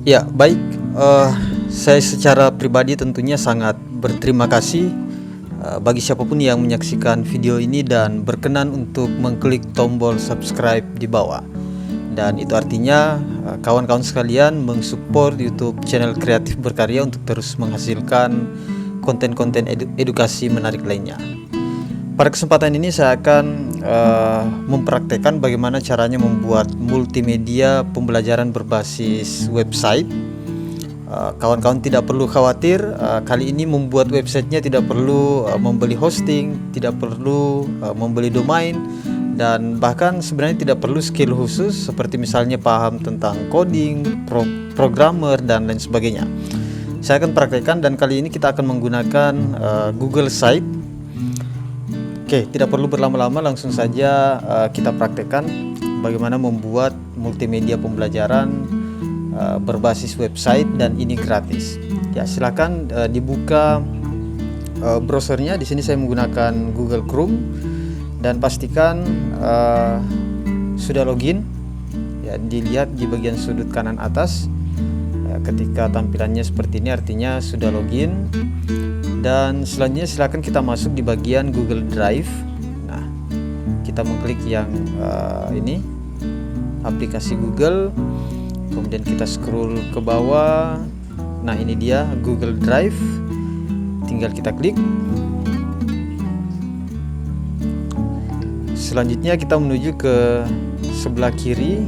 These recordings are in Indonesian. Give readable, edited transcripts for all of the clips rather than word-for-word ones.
Ya, baik. eh, saya secara pribadi tentunya sangat berterima kasih bagi siapapun yang menyaksikan video ini dan berkenan untuk mengklik tombol subscribe di bawah. Dan itu artinya kawan-kawan sekalian mensupport YouTube channel Kreatif Berkarya untuk terus menghasilkan konten-konten edukasi menarik lainnya. Pada kesempatan ini saya akan mempraktekkan bagaimana caranya membuat multimedia pembelajaran berbasis website. Kawan-kawan tidak perlu khawatir, kali ini membuat websitenya tidak perlu membeli hosting, tidak perlu membeli domain, dan bahkan sebenarnya tidak perlu skill khusus seperti misalnya paham tentang coding, programmer, dan lain sebagainya. Saya akan praktekkan dan kali ini kita akan menggunakan Google Site. Oke, tidak perlu berlama-lama, langsung saja kita praktekkan bagaimana membuat multimedia pembelajaran berbasis website dan ini gratis. Ya, silakan dibuka browsernya. Di sini saya menggunakan Google Chrome dan pastikan sudah login. Ya, dilihat di bagian sudut kanan atas. Ketika tampilannya seperti ini artinya sudah login. Dan selanjutnya silakan kita masuk di bagian Google Drive. Nah, kita mengklik yang ini aplikasi Google, kemudian kita scroll ke bawah. Nah, ini dia Google Drive, tinggal kita klik. Selanjutnya kita menuju ke sebelah kiri.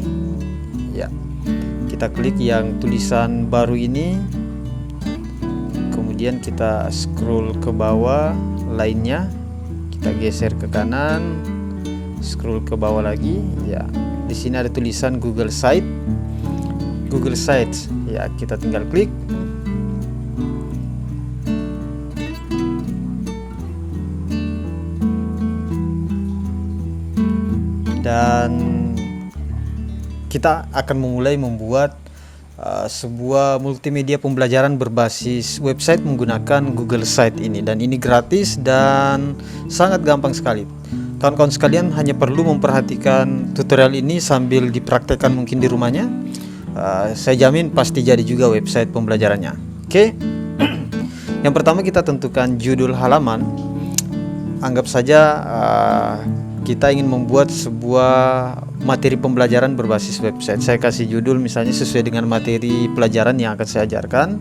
Ya, kita klik yang tulisan baru ini. Kemudian kita scroll ke bawah lainnya, kita geser ke kanan, scroll ke bawah lagi. Ya, di sini ada tulisan Google Site. Google Sites. Ya, kita tinggal klik. Dan kita akan memulai membuat sebuah multimedia pembelajaran berbasis website menggunakan Google Site ini, dan ini gratis dan sangat gampang sekali. Kawan-kawan sekalian hanya perlu memperhatikan tutorial ini sambil dipraktekkan mungkin di rumahnya. Saya jamin pasti jadi juga website pembelajarannya. Oke. Yang pertama kita tentukan judul halaman. Anggap saja kita ingin membuat sebuah materi pembelajaran berbasis website. Saya kasih judul misalnya sesuai dengan materi pelajaran yang akan saya ajarkan.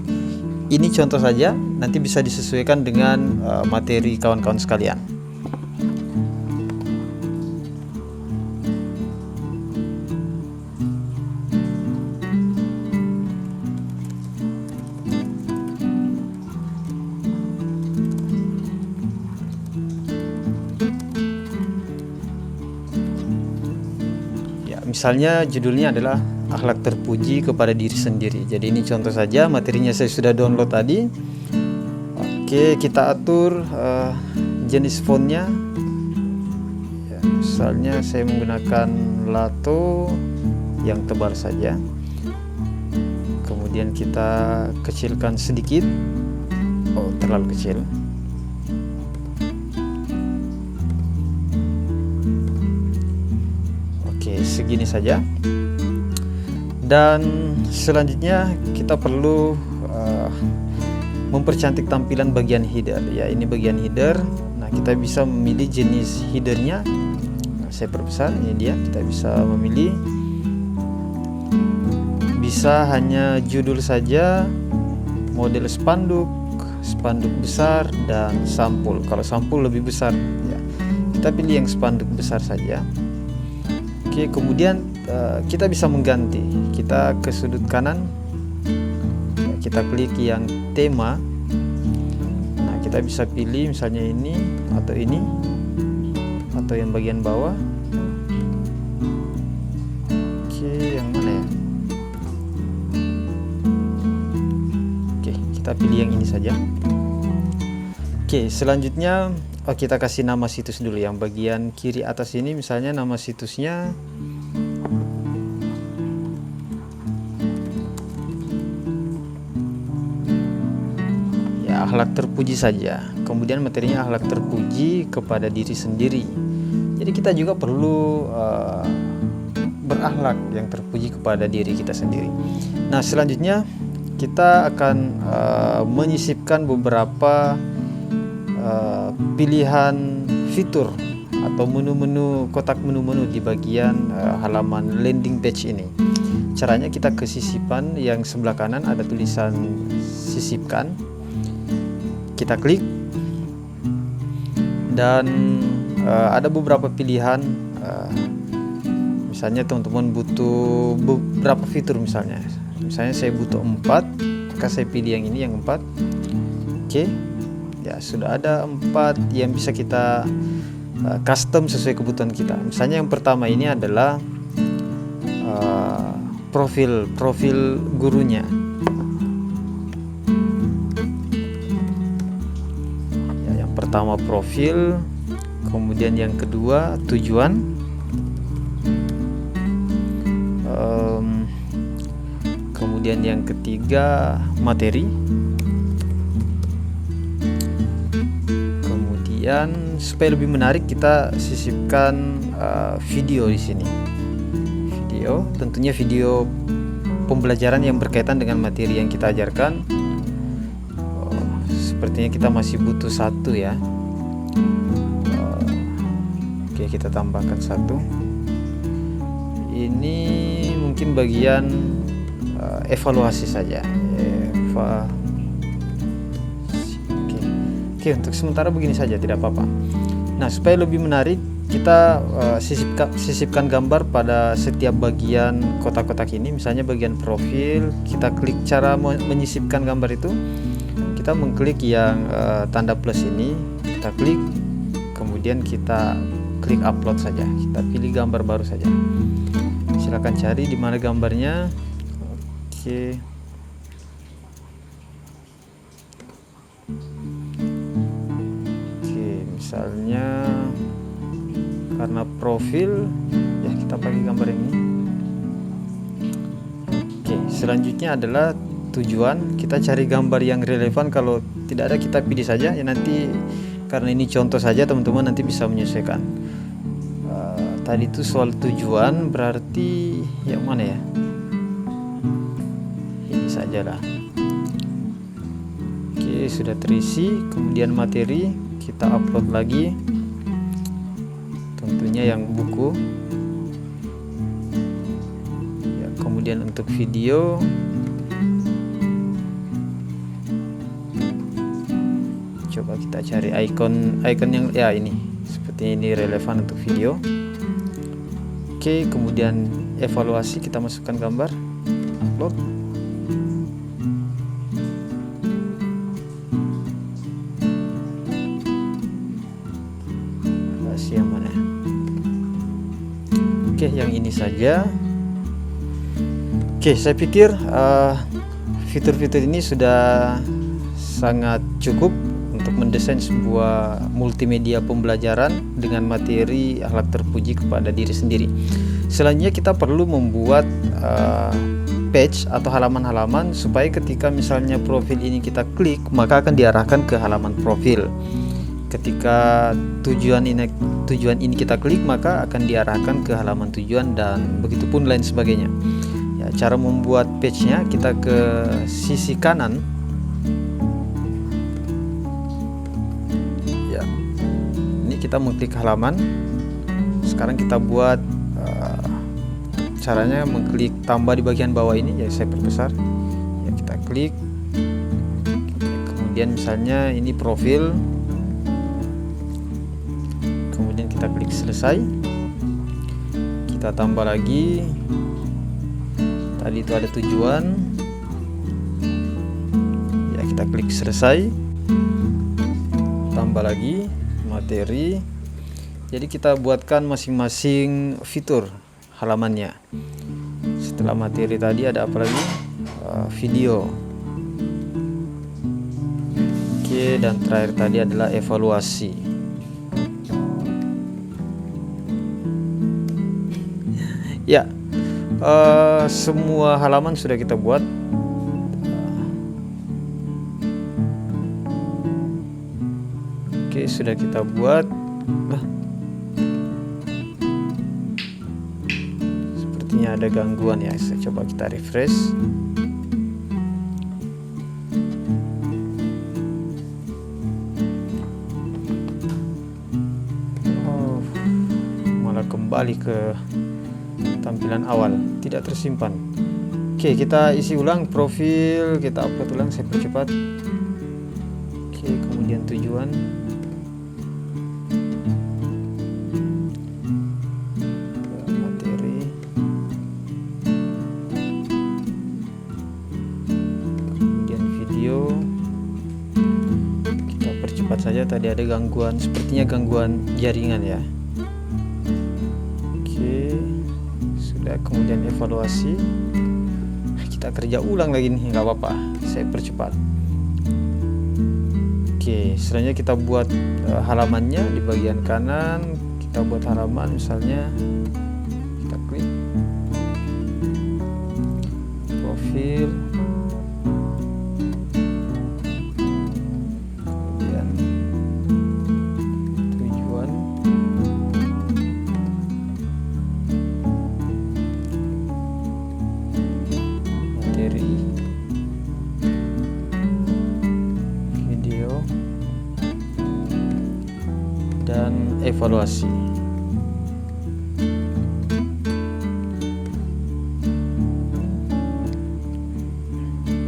Ini contoh saja, nanti bisa disesuaikan dengan materi kawan-kawan sekalian. Misalnya judulnya adalah akhlak terpuji kepada diri sendiri. Jadi ini contoh saja, materinya saya sudah download tadi. Oke, kita atur jenis fontnya. Ya, misalnya saya menggunakan Lato yang tebal saja. Kemudian kita kecilkan sedikit. Oh, terlalu kecil. Segini saja. Dan selanjutnya kita perlu mempercantik tampilan bagian header. Ya, ini bagian header. Nah, kita bisa memilih jenis headernya. Nah, saya perbesar, ini dia. Kita bisa memilih, bisa hanya judul saja, model spanduk, spanduk besar, dan sampul. Kalau sampul lebih besar, ya, kita pilih yang spanduk besar saja. Oke, kemudian kita bisa mengganti. Kita ke sudut kanan, kita klik yang tema. Nah, kita bisa pilih misalnya ini, atau yang bagian bawah. Oke, yang mana ya? Oke, kita pilih yang ini saja. Oke, selanjutnya kita kasih nama situs dulu. Yang bagian kiri atas ini misalnya nama situsnya ya akhlak terpuji saja. Kemudian materinya akhlak terpuji kepada diri sendiri. Jadi kita juga perlu berakhlak, yang terpuji kepada diri kita sendiri. Nah, selanjutnya kita akan menyisipkan beberapa pilihan fitur atau menu-menu, kotak menu-menu di bagian halaman landing page ini. Caranya kita ke sisipan yang sebelah kanan ada tulisan sisipkan, kita klik dan ada beberapa pilihan. Misalnya teman-teman butuh beberapa fitur, misalnya saya butuh 4, maka saya pilih yang ini, yang 4. Oke, ya sudah ada 4 yang bisa kita custom sesuai kebutuhan kita. Misalnya yang pertama ini adalah profil gurunya. Ya, yang pertama profil, kemudian yang kedua tujuan, kemudian yang ketiga materi, kemudian supaya lebih menarik kita sisipkan video di sini. Video, tentunya video pembelajaran yang berkaitan dengan materi yang kita ajarkan. Sepertinya kita masih butuh 1 ya. Oke, kita tambahkan 1. Ini mungkin bagian evaluasi saja. Oke, untuk sementara begini saja, tidak apa-apa. Nah, supaya lebih menarik kita sisipkan gambar pada setiap bagian kotak-kotak ini. Misalnya bagian profil, kita klik cara menyisipkan gambar itu, kita mengklik yang tanda plus ini, kita klik, kemudian kita klik upload saja, kita pilih gambar baru saja. Silakan cari di mana gambarnya. Oke. Oke, misalnya karena profil ya kita pakai gambar ini. Oke, selanjutnya adalah tujuan. Kita cari gambar yang relevan. Kalau tidak ada kita pilih saja ya. Nanti karena ini contoh saja, teman-teman nanti bisa menyesuaikan. Tadi itu soal tujuan, berarti yang mana ya? Ini sajalah. Oke, sudah terisi. Kemudian materi kita upload lagi, tentunya yang buku ya. Kemudian untuk video, coba kita cari icon yang ya ini, seperti ini relevan untuk video. Oke, kemudian evaluasi, kita masukkan gambar, upload. Evaluasi yang mana? Oke, yang ini saja. Oke, saya pikir fitur-fitur ini sudah sangat cukup untuk mendesain sebuah multimedia pembelajaran dengan materi akhlak terpuji kepada diri sendiri. Selanjutnya kita perlu membuat page atau halaman-halaman supaya ketika misalnya profil ini kita klik, maka akan diarahkan ke halaman profil. Ketika tujuan ini kita klik, maka akan diarahkan ke halaman tujuan, dan begitupun lain sebagainya. Ya, cara membuat page-nya, kita ke sisi kanan. Kita mengklik halaman. Sekarang kita buat caranya mengklik tambah di bagian bawah ini, ya saya perbesar ya, kita klik, kemudian misalnya ini profil, kemudian kita klik selesai, kita tambah lagi. Tadi itu ada tujuan ya, kita klik selesai, tambah lagi materi. Jadi kita buatkan masing-masing fitur halamannya. Setelah materi tadi ada apa lagi? Video. Oke, dan terakhir tadi adalah evaluasi. Ya, semua halaman sudah kita buat. Oke, sudah kita buat. Seperti sepertinya ada gangguan ya. Coba kita refresh. Oh, malah kembali ke tampilan awal, tidak tersimpan. Oke, kita isi ulang profil, kita upload ulang, saya percepat. Oke, kemudian tujuan. Materi. Kemudian video. Kita percepat saja, tadi ada gangguan, sepertinya gangguan jaringan ya. Oke, sudah. Kemudian evaluasi. Kita kerja ulang lagi nih, nggak apa-apa, saya percepat. Oke, selanjutnya kita buat halamannya di bagian kanan. Kita buat halaman, misalnya kita klik profil, kemudian tujuan, materi, video, dan evaluasi.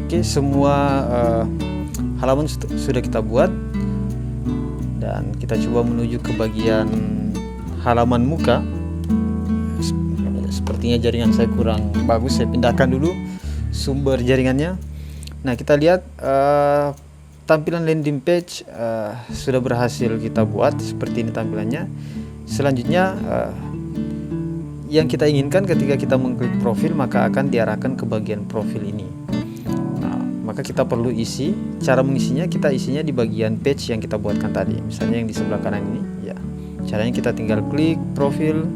Oke, semua halaman sudah kita buat, dan kita coba menuju ke bagian halaman muka. Sepertinya jaringan saya kurang bagus, saya pindahkan dulu sumber jaringannya. Nah, kita lihat tampilan landing page sudah berhasil kita buat, seperti ini tampilannya. Selanjutnya yang kita inginkan ketika kita mengklik profil, maka akan diarahkan ke bagian profil ini. Nah, maka kita perlu isi. Cara mengisinya, kita isinya di bagian page yang kita buatkan tadi, misalnya yang di sebelah kanan ini ya. Caranya kita tinggal klik profil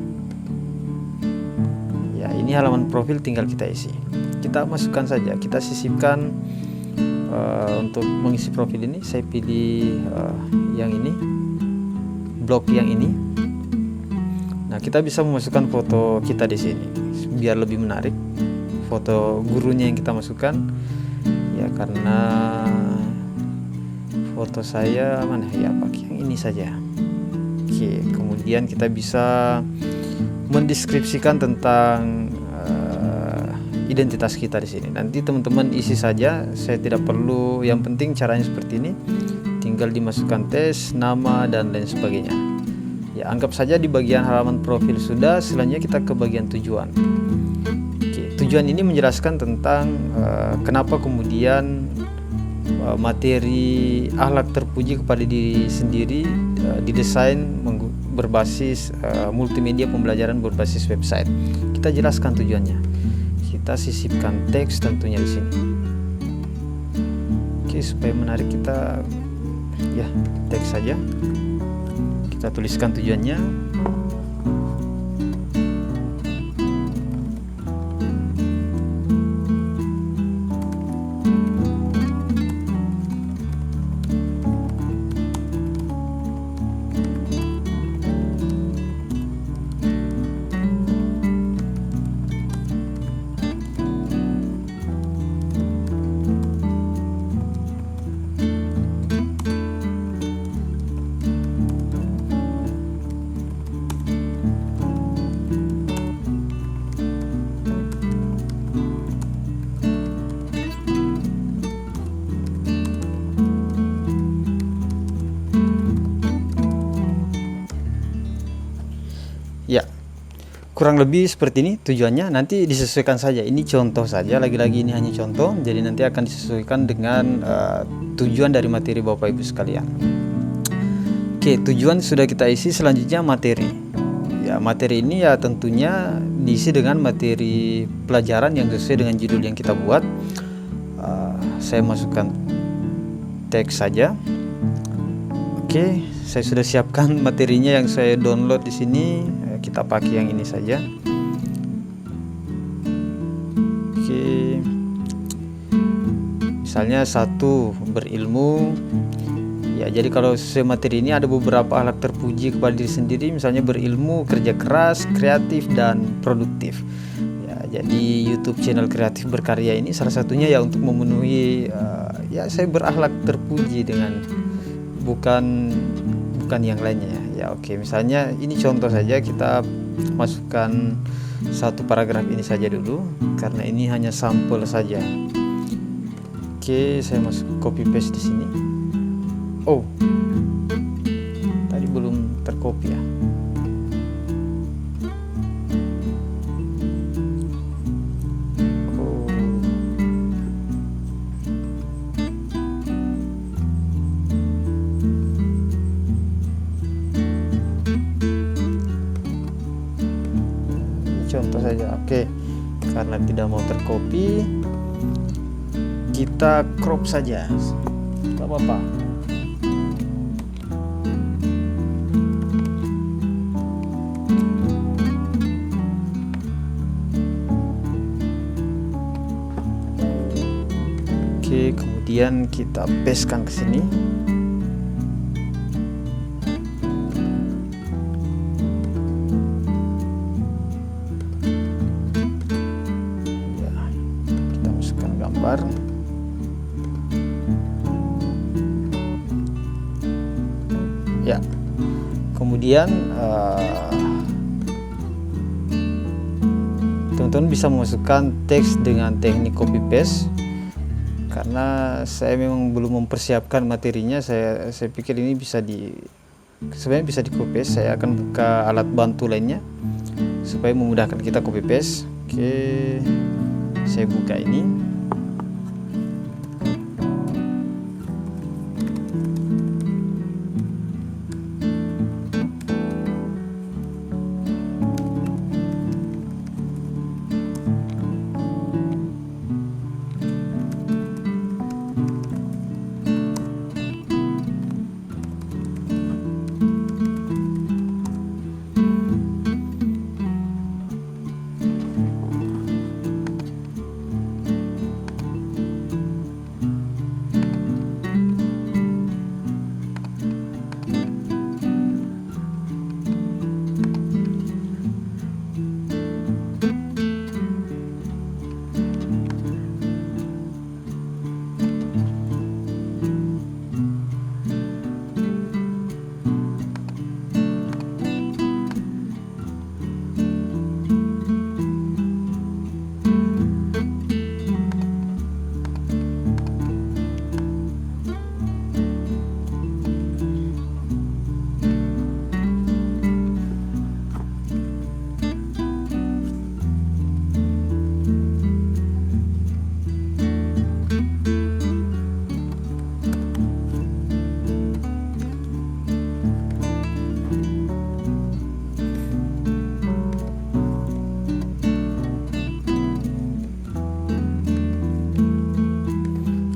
ya, ini halaman profil, tinggal kita isi. Kita masukkan saja, kita sisipkan. Untuk mengisi profil ini saya pilih yang ini, blok yang ini. Nah, kita bisa memasukkan foto kita di sini biar lebih menarik. Foto gurunya yang kita masukkan ya, karena foto saya mana ya, pakai yang ini saja. Oke, kemudian kita bisa mendeskripsikan tentang identitas kita di sini. Nanti teman-teman isi saja, saya tidak perlu. Yang penting caranya seperti ini, tinggal dimasukkan tes, nama, dan lain sebagainya. Ya, anggap saja di bagian halaman profil sudah. Selanjutnya kita ke bagian tujuan. Oke, tujuan ini menjelaskan tentang kenapa kemudian materi akhlak terpuji kepada diri sendiri didesain berbasis multimedia pembelajaran berbasis website. Kita jelaskan tujuannya. Kita sisipkan teks tentunya di sini. Oke, supaya menarik kita ya teks saja. Kita tuliskan tujuannya. Ya, kurang lebih seperti ini tujuannya. Nanti disesuaikan saja. Ini contoh saja, lagi-lagi ini hanya contoh. Jadi nanti akan disesuaikan dengan tujuan dari materi Bapak Ibu sekalian. Oke, tujuan sudah kita isi. Selanjutnya materi. Ya, materi ini ya tentunya diisi dengan materi pelajaran yang sesuai dengan judul yang kita buat. Saya masukkan teks saja. Oke, saya sudah siapkan materinya yang saya download di sini. Kita pakai yang ini saja. Oke, misalnya 1, berilmu. Ya, jadi kalau sesuai materi ini ada beberapa akhlak terpuji kepada diri sendiri, misalnya berilmu, kerja keras, kreatif, dan produktif. Jadi YouTube channel kreatif berkarya ini salah satunya ya untuk memenuhi ya saya berakhlak terpuji dengan bukan yang lainnya ya. Ya oke, misalnya ini contoh saja, kita masukkan satu paragraf ini saja dulu karena ini hanya sampel saja. Oke, saya masuk copy paste di sini. Oh, tadi belum tercopy ya. Contoh saja. Oke, karena tidak mau tercopy, kita crop saja, nggak apa-apa. Oke, kemudian kita pastekan ke sini. Ya, kemudian teman-teman bisa memasukkan teks dengan teknik copy paste. Karena saya memang belum mempersiapkan materinya, saya pikir ini sebenarnya bisa di copy paste. Saya akan buka alat bantu lainnya supaya memudahkan kita copy paste. Oke, saya buka ini.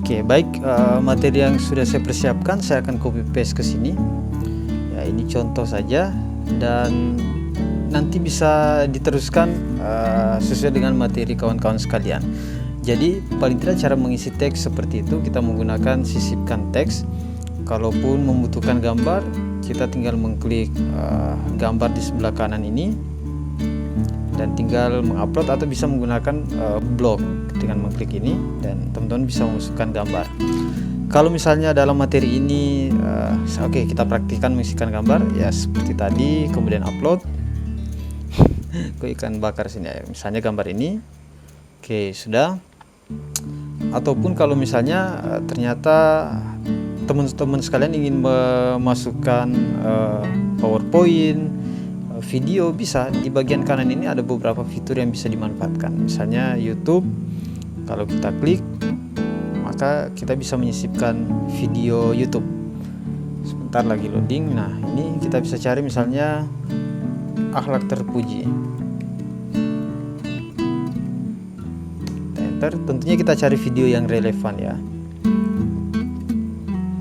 Oke, baik, materi yang sudah saya persiapkan saya akan copy paste ke sini. Ya, ini contoh saja dan nanti bisa diteruskan sesuai dengan materi kawan-kawan sekalian. Jadi paling tidak cara mengisi teks seperti itu, kita menggunakan sisipkan teks. Kalaupun membutuhkan gambar, kita tinggal mengklik gambar di sebelah kanan ini dan tinggal mengupload, atau bisa menggunakan blog dengan mengklik ini dan teman-teman bisa memasukkan gambar. Kalau misalnya dalam materi ini oke, kita praktikkan mengisikan gambar ya seperti tadi, kemudian upload. Kok ikan bakar sini ya, misalnya gambar ini. Oke, sudah. Ataupun kalau misalnya ternyata teman-teman sekalian ingin memasukkan PowerPoint, video, bisa di bagian kanan ini ada beberapa fitur yang bisa dimanfaatkan. Misalnya YouTube, kalau kita klik maka kita bisa menyisipkan video YouTube. Sebentar lagi loading. Nah, ini kita bisa cari misalnya akhlak terpuji. Enter, tentunya kita cari video yang relevan ya.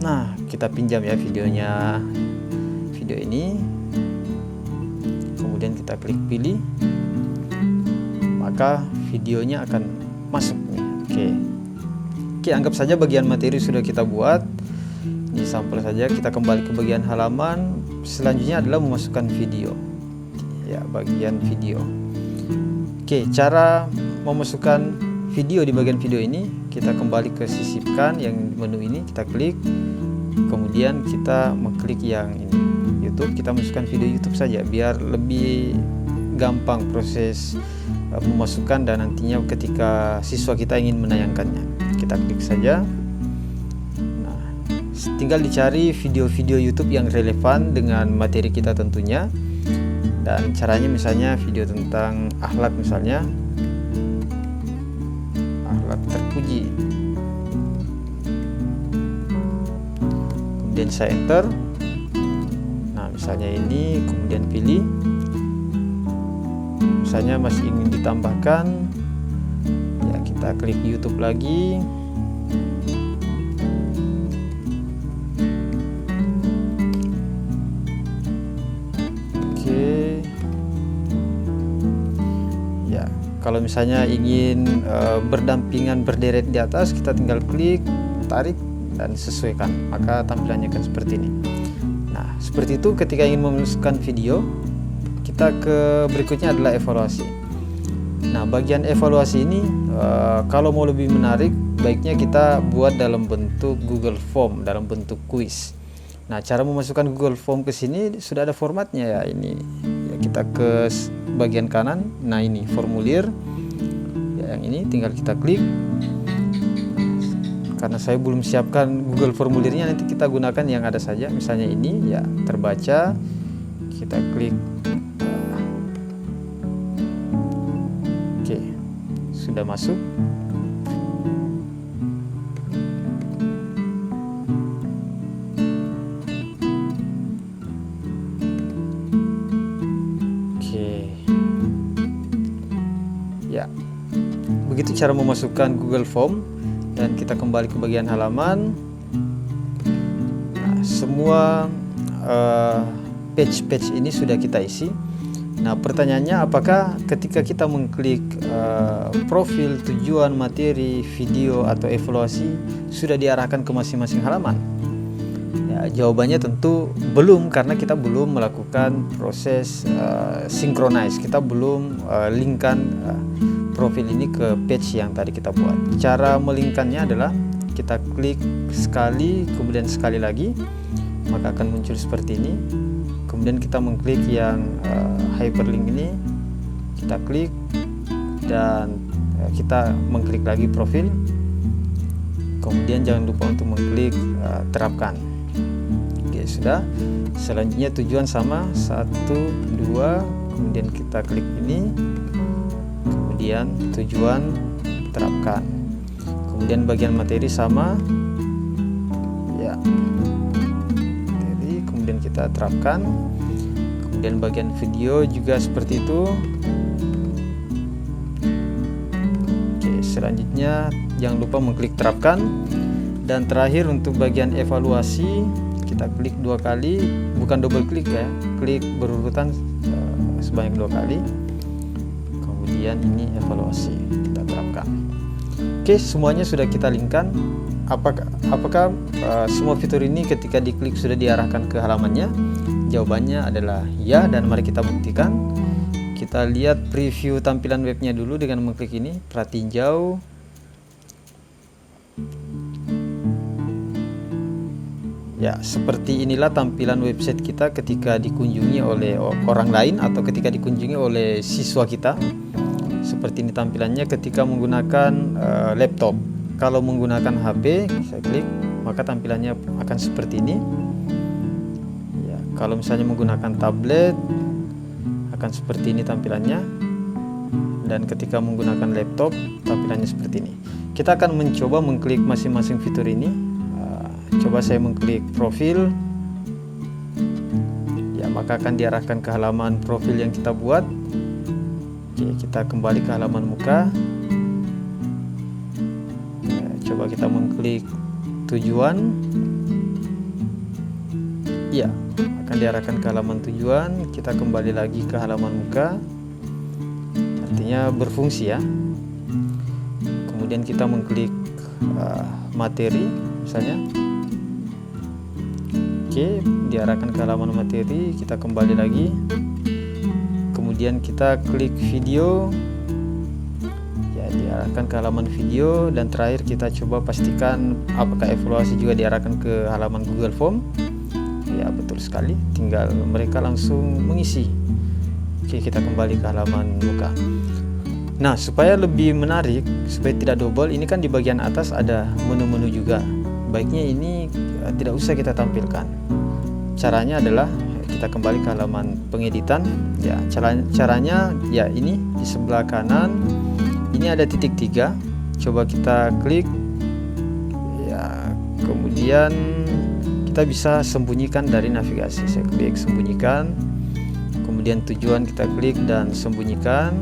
Nah, kita pinjam ya video ini. Kemudian kita klik pilih, maka videonya akan masuk nih. Oke, anggap saja bagian materi sudah kita buat. Ini sampel saja, kita kembali ke bagian halaman. Selanjutnya adalah memasukkan video. Ya, bagian video. Oke, cara memasukkan video di bagian video ini, kita kembali ke sisipkan yang menu ini, kita klik, kemudian kita mengklik yang ini YouTube, kita masukkan video YouTube saja biar lebih gampang proses memasukkan dan nantinya ketika siswa kita ingin menayangkannya. Kita klik saja. Nah, tinggal dicari video-video YouTube yang relevan dengan materi kita tentunya. Dan caranya misalnya video tentang akhlak, misalnya akhlak terpuji. Kemudian saya enter. Nah, misalnya ini, kemudian pilih. Misalnya masih ingin ditambahkan, ya kita klik YouTube lagi. Oke. Ya, kalau misalnya ingin berdampingan berderet di atas, kita tinggal klik, tarik dan sesuaikan, maka tampilannya akan seperti ini. Nah, seperti itu ketika ingin memasukkan video. Kita ke berikutnya adalah evaluasi. Nah, bagian evaluasi ini kalau mau lebih menarik, baiknya kita buat dalam bentuk Google Form, dalam bentuk kuis. Nah, cara memasukkan Google Form ke sini sudah ada formatnya ya. Ini ya, kita ke bagian kanan. Nah, ini formulir ya, yang ini tinggal kita klik. Karena saya belum siapkan Google formulirnya, nanti kita gunakan yang ada saja. Misalnya ini ya, terbaca, kita klik. Oke, sudah masuk. Oke. Ya. Begitu cara memasukkan Google Form, dan kita kembali ke bagian halaman. Nah, semua page-page ini sudah kita isi. Nah, pertanyaannya, apakah ketika kita mengklik profil, tujuan, materi, video, atau evaluasi sudah diarahkan ke masing-masing halaman? Ya, jawabannya tentu belum, karena kita belum melakukan proses synchronize. Kita belum linkkan profil ini ke page yang tadi kita buat. Cara melingkannya adalah kita klik sekali, kemudian sekali lagi, maka akan muncul seperti ini. Kemudian kita mengklik yang hyperlink ini, kita klik dan kita mengklik lagi profil. Kemudian jangan lupa untuk mengklik terapkan. Oke, sudah. Selanjutnya tujuan sama, 1, 2, kemudian kita klik ini, kemudian tujuan terapkan. Kemudian bagian materi sama, ya. Kemudian kita terapkan. Kemudian bagian video juga seperti itu. Oke, selanjutnya jangan lupa mengklik terapkan. Dan terakhir untuk bagian evaluasi, kita klik 2 kali, bukan double klik ya, klik berurutan sebanyak 2 kali. Kemudian ini evaluasi, kita terapkan. Oke, semuanya sudah kita linkkan. Apakah semua fitur ini ketika diklik sudah diarahkan ke halamannya? Jawabannya adalah ya, dan mari kita buktikan. Kita lihat preview tampilan webnya dulu dengan mengklik ini, perhatiin jauh. Ya, seperti inilah tampilan website kita ketika dikunjungi oleh orang lain atau ketika dikunjungi oleh siswa kita. Seperti ini tampilannya ketika menggunakan laptop. Kalau menggunakan HP, saya klik, maka tampilannya akan seperti ini. Ya, kalau misalnya menggunakan tablet, akan seperti ini tampilannya. Dan ketika menggunakan laptop, tampilannya seperti ini. Kita akan mencoba mengklik masing-masing fitur ini. Coba saya mengklik profil. Ya, maka akan diarahkan ke halaman profil yang kita buat. Oke, kita kembali ke halaman muka. Coba kita mengklik tujuan. Ya, akan diarahkan ke halaman tujuan. Kita kembali lagi ke halaman muka. Artinya berfungsi ya. Kemudian kita mengklik materi misalnya. Oke, diarahkan ke halaman materi. Kita kembali lagi. Kemudian kita klik video. Ya, diarahkan ke halaman video, dan terakhir kita coba pastikan apakah evaluasi juga diarahkan ke halaman Google Form. Ya, betul sekali, tinggal mereka langsung mengisi. Oke, kita kembali ke halaman muka. Nah, supaya lebih menarik, supaya tidak double, ini kan di bagian atas ada menu-menu juga. Baiknya ini tidak usah kita tampilkan. Caranya adalah kita kembali ke halaman pengeditan. Ya, caranya ya ini di sebelah kanan ini ada titik 3. Coba kita klik. Ya, kemudian kita bisa sembunyikan dari navigasi. Saya klik sembunyikan. Kemudian tujuan kita klik dan sembunyikan.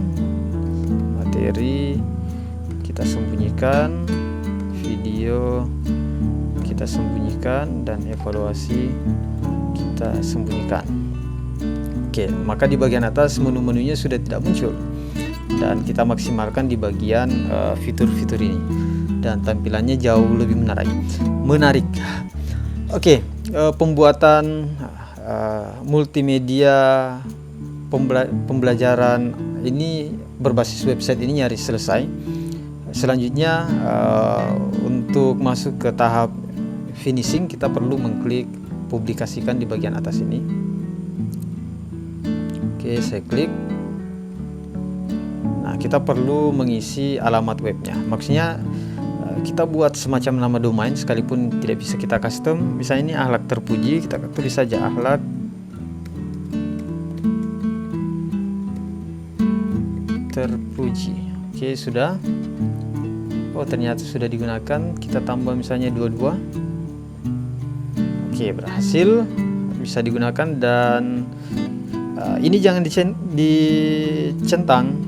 Materi kita sembunyikan. Video kita sembunyikan, dan evaluasi kita sembunyikan. Oke, maka di bagian atas menu-menunya sudah tidak muncul, dan kita maksimalkan di bagian fitur-fitur ini, dan tampilannya jauh lebih menarik. Oke, pembuatan multimedia pembelajaran ini berbasis website ini nyaris selesai. Selanjutnya untuk masuk ke tahap finishing, kita perlu mengklik publikasikan di bagian atas ini. Oke, saya klik. Nah, kita perlu mengisi alamat webnya. Maksudnya kita buat semacam nama domain sekalipun tidak bisa kita custom. Misalnya ini Akhlak Terpuji, kita tulis saja Akhlak Terpuji. Oke, sudah. Oh, ternyata sudah digunakan. Kita tambah misalnya 22. Oke, berhasil, bisa digunakan. Dan ini jangan dicentang,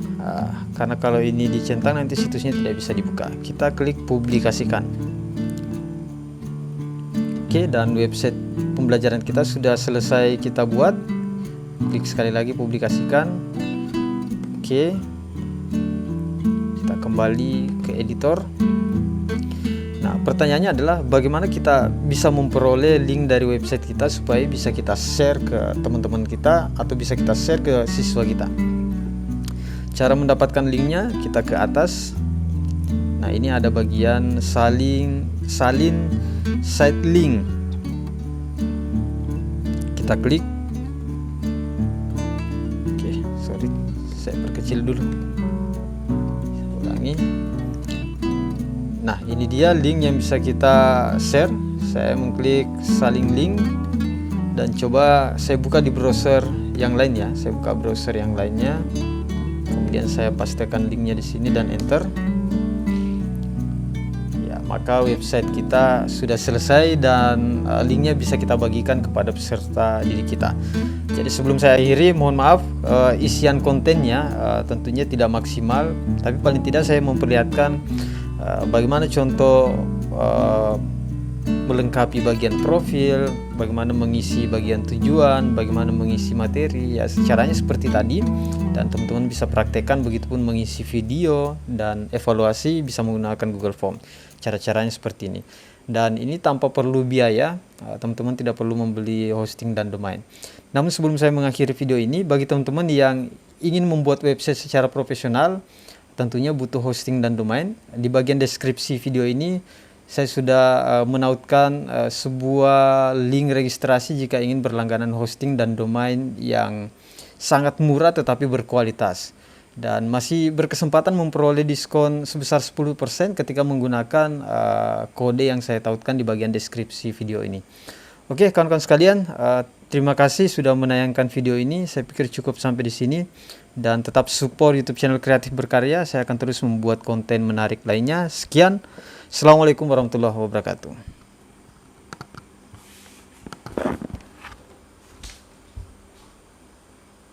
karena kalau ini dicentang nanti situsnya tidak bisa dibuka. Kita klik publikasikan. Oke, dan website pembelajaran kita sudah selesai kita buat. Klik sekali lagi publikasikan. Oke, kita kembali ke editor. Nah, pertanyaannya adalah bagaimana kita bisa memperoleh link dari website kita supaya bisa kita share ke teman-teman kita atau bisa kita share ke siswa kita. Cara mendapatkan linknya, kita ke atas. Nah, ini ada bagian salin site link. Kita klik. Oke, sorry, saya perkecil dulu. Ulangi. Nah, ini dia link yang bisa kita share. Saya mengklik salin link dan coba saya buka di browser yang lain ya. Saya buka browser yang lainnya. Kemudian saya pastekan linknya di sini dan enter. Ya, maka website kita sudah selesai dan linknya bisa kita bagikan kepada peserta didik kita. Jadi sebelum saya akhiri, mohon maaf isian kontennya tentunya tidak maksimal, tapi paling tidak saya memperlihatkan bagaimana contoh melengkapi bagian profil, bagaimana mengisi bagian tujuan, bagaimana mengisi materi. Ya, caranya seperti tadi, dan teman-teman bisa praktekkan. Begitupun mengisi video dan evaluasi bisa menggunakan Google Form. Cara-caranya seperti ini, dan ini tanpa perlu biaya. Teman-teman tidak perlu membeli hosting dan domain. Namun sebelum saya mengakhiri video ini, bagi teman-teman yang ingin membuat website secara profesional, tentunya butuh hosting dan domain. Di bagian deskripsi video ini saya sudah menautkan sebuah link registrasi jika ingin berlangganan hosting dan domain yang sangat murah tetapi berkualitas, dan masih berkesempatan memperoleh diskon sebesar 10% ketika menggunakan kode yang saya tautkan di bagian deskripsi video ini. Oke, kawan-kawan sekalian, terima kasih sudah menayangkan video ini. Saya pikir cukup sampai di sini. Dan tetap support YouTube channel Kreatif Berkarya. Saya akan terus membuat konten menarik lainnya. Sekian. Assalamualaikum warahmatullahi wabarakatuh.